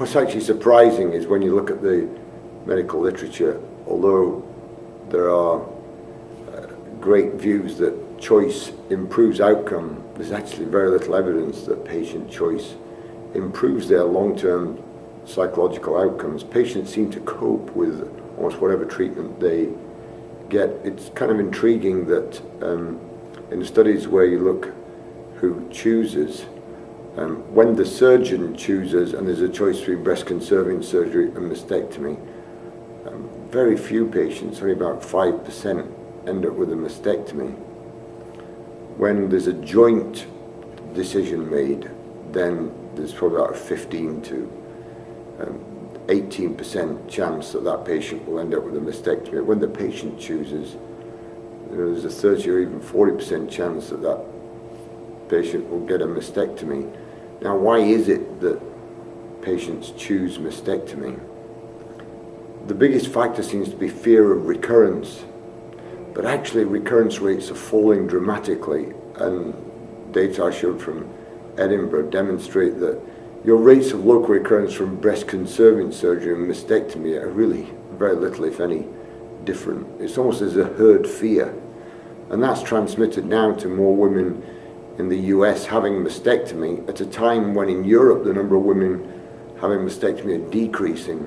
what's actually surprising is when you look at the medical literature, although there are great views that choice improves outcome, there's actually very little evidence that patient choice improves their long-term psychological outcomes. Patients seem to cope with almost whatever treatment they get. It's kind of intriguing that in studies where you look who chooses, when the surgeon chooses and there's a choice between breast-conserving surgery and mastectomy, very few patients, only about 5%, end up with a mastectomy. When there's a joint decision made, then there's probably about a 15 to 18% chance that that patient will end up with a mastectomy. When the patient chooses, there's a 30 or even 40% chance that that patient will get a mastectomy. Now, why is it that patients choose mastectomy? The biggest factor seems to be fear of recurrence, but actually recurrence rates are falling dramatically, and data I showed from Edinburgh demonstrate that your rates of local recurrence from breast-conserving surgery and mastectomy are really very little, if any, different. It's almost as a herd fear, and that's transmitted now to more women in the US having mastectomy at a time when in Europe the number of women having mastectomy are decreasing.